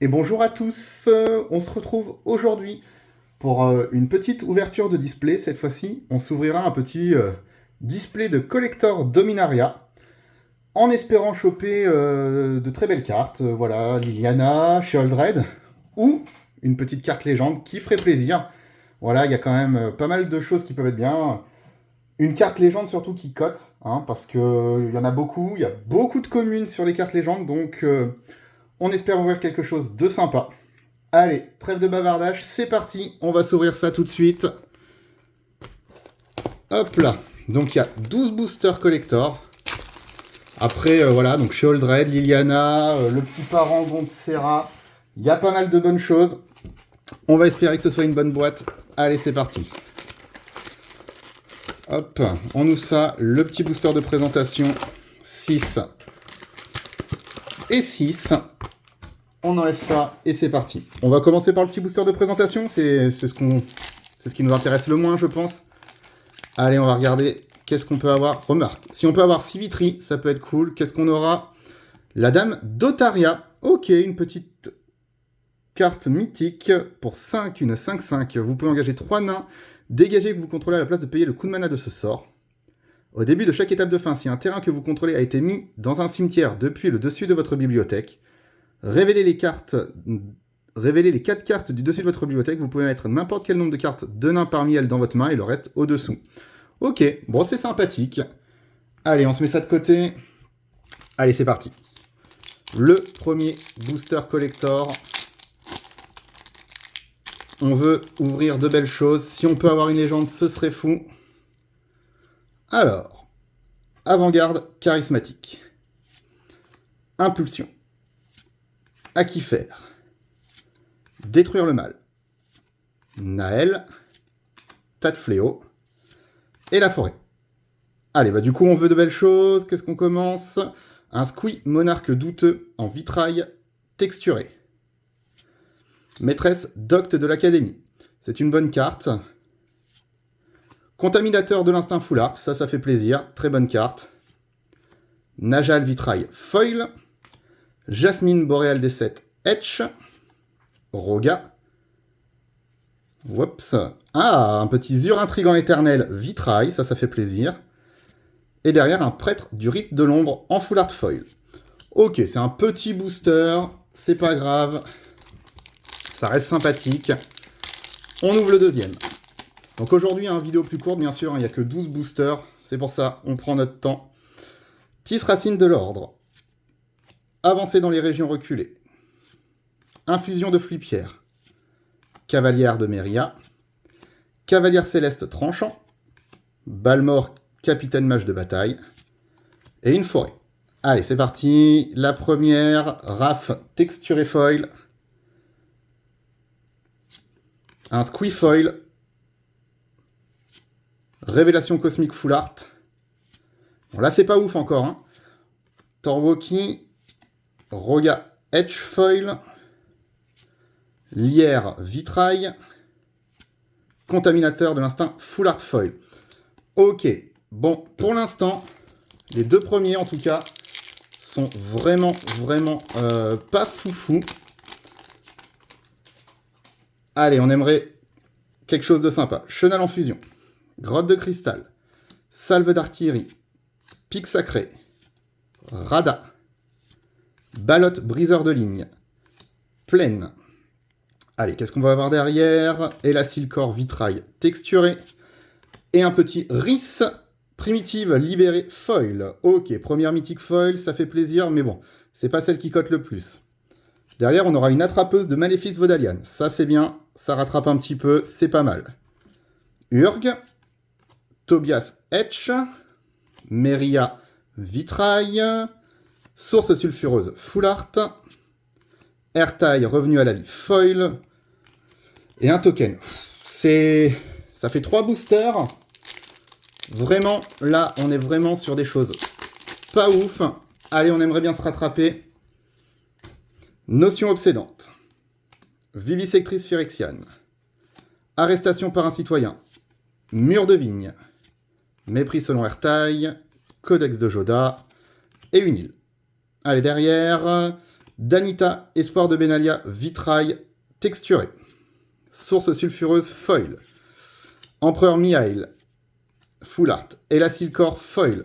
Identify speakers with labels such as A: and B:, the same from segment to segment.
A: Et bonjour à tous, on se retrouve aujourd'hui pour une petite ouverture de display. Cette fois-ci, on s'ouvrira un petit display de collector Dominaria en espérant choper de très belles cartes. Voilà, Liliana, Sheoldred ou une petite carte légende qui ferait plaisir. Voilà, il y a quand même pas mal de choses qui peuvent être bien. Une carte légende surtout qui cote, hein, parce qu'il y en a beaucoup. Il y a beaucoup de communes sur les cartes légendes, donc on espère ouvrir quelque chose de sympa. Allez, trêve de bavardage, c'est parti, on va s'ouvrir ça tout de suite. Hop là, donc il y a 12 boosters collector. Après, voilà, donc Sheoldred, Liliana, le petit parangon de Serra, il y a pas mal de bonnes choses. On va espérer que ce soit une bonne boîte. Allez, c'est parti. Hop, on ouvre ça, le petit booster de présentation, 6 et 6. On enlève ça et c'est parti. On va commencer par le petit booster de présentation, c'est ce qui nous intéresse le moins, je pense. Allez, on va regarder qu'est-ce qu'on peut avoir. Remarque, si on peut avoir Sivitri, ça peut être cool. Qu'est-ce qu'on aura? La dame d'Otaria. Ok, une petite carte mythique pour 5, une 5-5. Vous pouvez engager 3 nains, dégager que vous contrôlez à la place de payer le coût de mana de ce sort. Au début de chaque étape de fin, si un terrain que vous contrôlez a été mis dans un cimetière depuis le dessus de votre bibliothèque, révélez les 4 cartes du dessus de votre bibliothèque. Vous pouvez mettre n'importe quel nombre de cartes de nains parmi elles dans votre main et le reste au-dessous. Ok, bon, c'est sympathique. Allez, on se met ça de côté. Allez, c'est parti. Le premier booster collector. On veut ouvrir de belles choses. Si on peut avoir une légende, ce serait fou. Alors, avant-garde charismatique. Impulsion. À qui faire? Détruire le mal. Naël. Tas de fléaux. Et la forêt. Allez, bah du coup, on veut de belles choses. Qu'est-ce qu'on commence? Un Squee monarque douteux en vitrail texturé. Maîtresse docte de l'académie. C'est une bonne carte. Contaminateur de l'instinct full art. Ça fait plaisir. Très bonne carte. Najal vitrail foil. Jasmine boréal des 7 etch. Roga. Oups. Ah, un petit Zur intrigant éternel vitrail, ça fait plaisir. Et derrière, un prêtre du rite de l'ombre en full art foil. Ok, c'est un petit booster, c'est pas grave. Ça reste sympathique. On ouvre le deuxième. Donc aujourd'hui, une vidéo plus courte, bien sûr, il n'y a que 12 boosters. C'est pour ça, on prend notre temps. Tis racine de l'ordre. Avancer dans les régions reculées. Infusion de flipière. Cavalière de Meria, Cavalière céleste tranchant, Balmor capitaine mage de bataille, et une forêt. Allez, c'est parti. La première, Raph texturé foil, un Squee foil, Révélation cosmique full art. Bon, là, c'est pas ouf encore. Hein. Torwoki, Roga edge foil, Lierre vitrail, Contaminateur de l'instinct full art foil. Ok, bon, pour l'instant, les deux premiers en tout cas sont vraiment pas foufou. Allez, on aimerait quelque chose de sympa. Chenal en fusion, Grotte de cristal, Salve d'artillerie, Pic sacré, Rada, Ballotte briseur de ligne, Plaine. Allez, qu'est-ce qu'on va avoir derrière? Elacilcor vitrail texturé. Et un petit Rhys primitive libérée foil. Ok, première mythique foil, ça fait plaisir, mais bon, c'est pas celle qui cote le plus. Derrière, on aura une attrapeuse de Maléfice Vodalian. Ça, c'est bien, ça rattrape un petit peu, c'est pas mal. Urg, Tobias Etch, Meria vitrail, Source sulfureuse full art, Airtail revenu à la vie foil, et un token. Ça fait 3 boosters. Vraiment, là, on est vraiment sur des choses pas ouf. Allez, on aimerait bien se rattraper. Notion obsédante. Vivisectrice phyrexiane. Arrestation par un citoyen. Mur de vigne. Mépris selon Airtail. Codex de Joda. Et une île. Allez, derrière, Danita, Espoir de Benalia, Vitrail, texturé. Source sulfureuse, foil. Empereur Mihail, full art. Elasilcor, foil.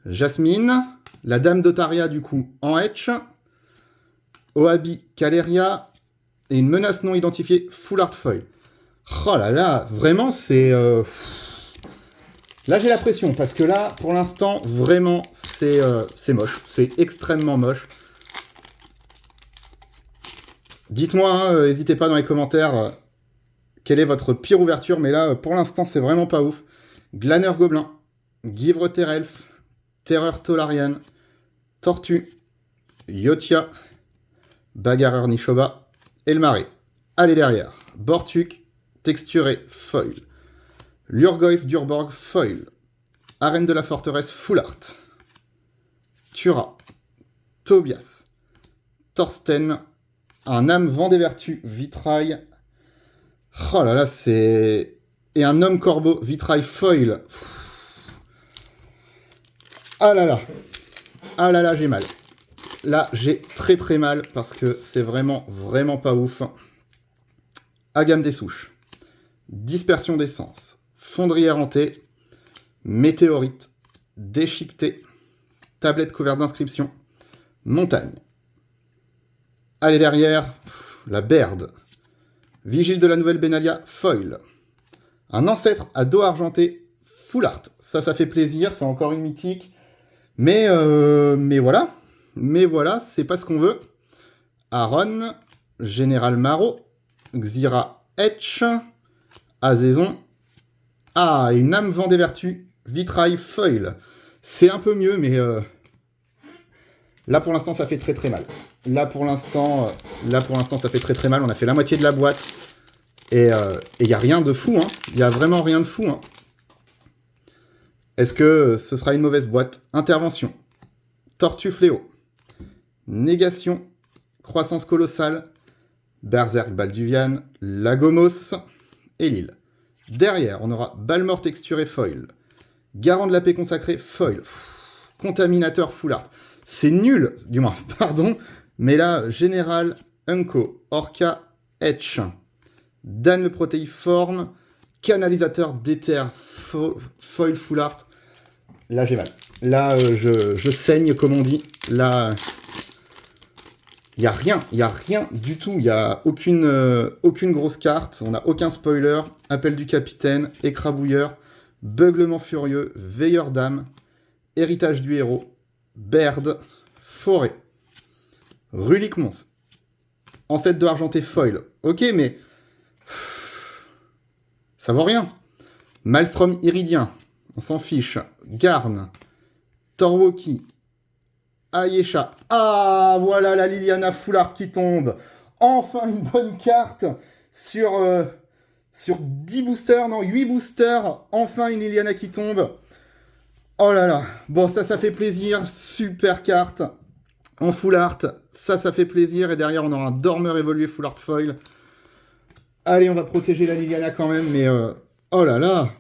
A: Jasmine, la Dame d'Otaria, du coup, en etch. Oabi, Caleria, et une menace non identifiée, full art foil. Oh là là, vraiment, c'est... Là, j'ai la pression, parce que là, pour l'instant, vraiment, c'est moche. C'est extrêmement moche. Dites-moi, n'hésitez pas dans les commentaires, quelle est votre pire ouverture, mais là, pour l'instant, c'est vraiment pas ouf. Glaner Gobelin, Givre Terelf, Terreur Tolarian, Tortue, Yotia, Bagarreur Nishoba, Elmaré. Allez derrière, Bortuk, texturé, foil. Lurgoyf d'Urborg, foil. Arène de la forteresse, full art. Tura, Tobias, Thorsten, un âme vent des vertus, vitrail. Oh là là, c'est... Et un homme corbeau, vitrail, foil. Ah là là. Ah là là, j'ai mal. Là, j'ai très très mal parce que c'est vraiment, vraiment pas ouf. Agame des souches. Dispersion d'essence. Fondrière hantée. Météorite. Déchiqueté. Tablette couverte d'inscriptions. Montagne. Allez derrière, la Baird. Vigile de la Nouvelle Benalia, foil. Un ancêtre à dos argenté, full art. Ça fait plaisir, c'est encore une mythique. Mais voilà. Mais voilà, c'est pas ce qu'on veut. Aaron, Général Maro, Xira Etch, Azezon. Ah, une âme vent des vertus, vitrail, foil. C'est un peu mieux, mais là pour l'instant ça fait très très mal. Là pour l'instant ça fait très très mal. On a fait la moitié de la boîte et il n'y a rien de fou. Il n'y a vraiment rien de fou. Est-ce que ce sera une mauvaise boîte? Intervention. Tortue Fléau. Négation. Croissance colossale. Berserk Balduvian. Lagomos. Et Lille. Derrière, on aura Balmort texturé foil. Garant de la paix consacrée foil. Contaminateur full art. C'est nul, du moins, pardon. Mais là, Général, Unko, Orca, Etch. Dan le protéiforme. Canalisateur d'éther foil full art. Là, j'ai mal. Là, je saigne, comme on dit. Là, il n'y a rien du tout. Il n'y a aucune grosse carte. On n'a aucun spoiler. Appel du capitaine, écrabouilleur, beuglement furieux, veilleur d'âme, héritage du héros, Baird, forêt, Rulik Mons, ancêtre de argenté foil. Ok, mais ça vaut rien. Maelstrom iridien, on s'en fiche. Garn, Torwoki, Ayesha. Ah, voilà la Liliana full art qui tombe. Enfin une bonne carte sur 10 boosters, non, 8 boosters. Enfin une Liliana qui tombe. Oh là là. Bon, ça fait plaisir. Super carte. En full art. Ça fait plaisir. Et derrière, on aura un dormeur évolué full art foil. Allez, on va protéger la Liliana quand même. Mais oh là là.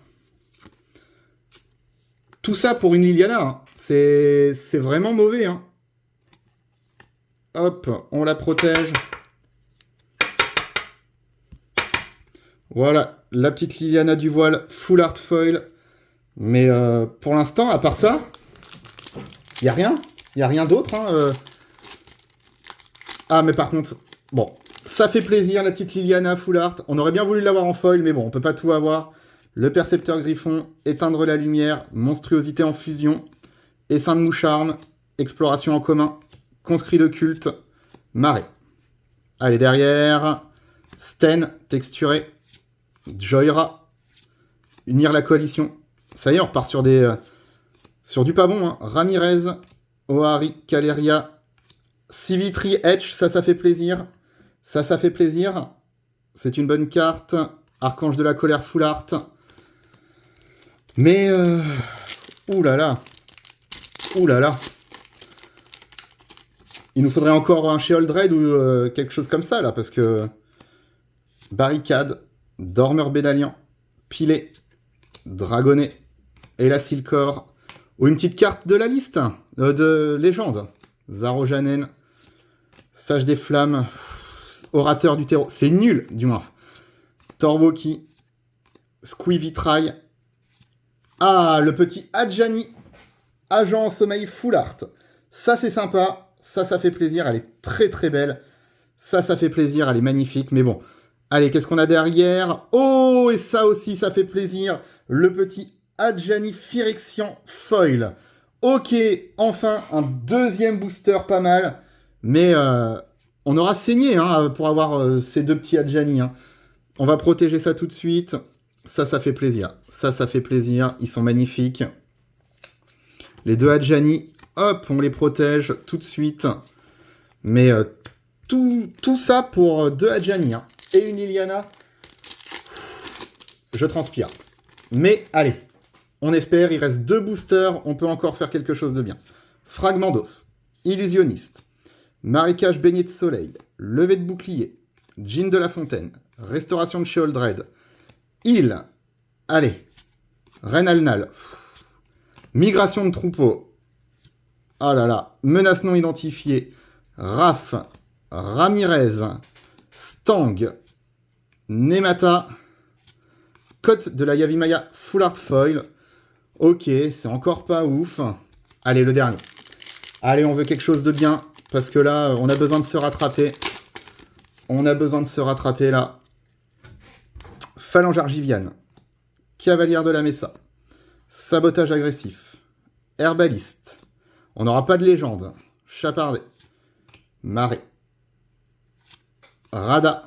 A: Tout ça pour une Liliana. C'est vraiment mauvais. Hop, on la protège. Voilà, la petite Liliana du voile, full art foil. Mais pour l'instant, à part ça, il n'y a rien. Il n'y a rien d'autre. Ah, mais par contre, bon, ça fait plaisir, la petite Liliana full art. On aurait bien voulu l'avoir en foil, mais bon, on peut pas tout avoir. Le percepteur griffon, éteindre la lumière, monstruosité en fusion, essaim de moucharme, exploration en commun, conscrit de culte, marée. Allez, derrière, Sten, texturé, Joyra, unir la coalition. Ça y est, on repart sur du pas bon. Ramirez, Ohari, Caleria, Civitri, Etch, ça fait plaisir. Ça fait plaisir. C'est une bonne carte. Archange de la colère full art. Mais, oulala. Oulala. Il nous faudrait encore un Sheoldred ou quelque chose comme ça, là, parce que... Barricade, Dormeur Bédalian, Pilé, Dragonnet, Elasilcor, ou une petite carte de la liste, de légende. Zarojanen, Sage des Flammes. Orateur du terreau. C'est nul, du moins. Torwoki. Squee Vitrail. Ah, le petit Adjani. Agent en sommeil full art. Ça, c'est sympa. Ça fait plaisir. Elle est très, très belle. Ça fait plaisir. Elle est magnifique. Mais bon. Allez, qu'est-ce qu'on a derrière? Oh, et ça aussi, ça fait plaisir. Le petit Adjani Phyrexian Foil. Ok, enfin, un deuxième booster pas mal. Mais on aura saigné hein, pour avoir ces deux petits Adjani. Hein. On va protéger ça tout de suite. Ça fait plaisir. Ça fait plaisir. Ils sont magnifiques. Les deux Adjani, hop, on les protège tout de suite. Mais tout ça pour deux Adjani. Hein. Et une Liliana. Je transpire. Mais allez, on espère. Il reste 2 boosters. On peut encore faire quelque chose de bien. Fragment d'os. Illusionniste. Marécage baigné de soleil. Levé de bouclier. Jean de la Fontaine. Restauration de chez Oldred. Heal. Allez. Reine Alnal. Migration de troupeau. Oh là là. Menace non identifiée. Raph. Ramirez. Stang. Nemata. Côte de la Yavimaya Full Art Foil. Ok, c'est encore pas ouf. Allez, le dernier. Allez, on veut quelque chose de bien. Parce que là, on a besoin de se rattraper. On a besoin de se rattraper là. Phalange Argiviane. Cavalière de la Mesa. Sabotage agressif. Herbaliste. On n'aura pas de légende. Chapardé. Marée. Rada.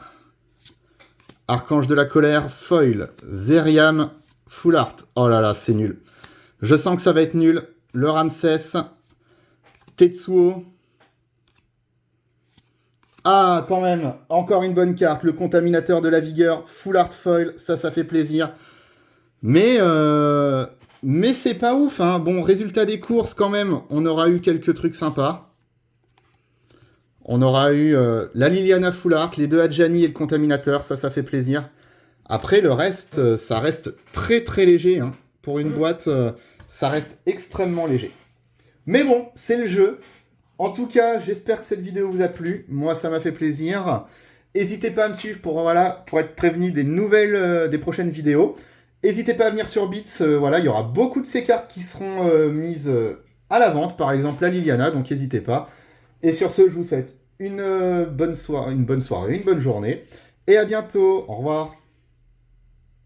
A: Archange de la colère. Foil. Zeriam. Full art. Oh là là, c'est nul. Je sens que ça va être nul. Le Ramsès. Tetsuo. Ah, quand même. Encore une bonne carte. Le contaminateur de la vigueur. Full art foil. Ça fait plaisir. Mais c'est pas ouf. Hein. Bon, résultat des courses, quand même. On aura eu quelques trucs sympas. On aura eu la Liliana Full Art, les deux Adjani et le contaminateur. Ça fait plaisir. Après, le reste, ça reste très très léger. Hein. Pour une boîte, ça reste extrêmement léger. Mais bon, c'est le jeu. En tout cas, j'espère que cette vidéo vous a plu. Moi, ça m'a fait plaisir. N'hésitez pas à me suivre pour être prévenu des prochaines vidéos. N'hésitez pas à venir sur Bits. Il y aura beaucoup de ces cartes qui seront mises à la vente. Par exemple, la Liliana, donc n'hésitez pas. Et sur ce, je vous souhaite une bonne soirée, une bonne journée. Et à bientôt. Au revoir.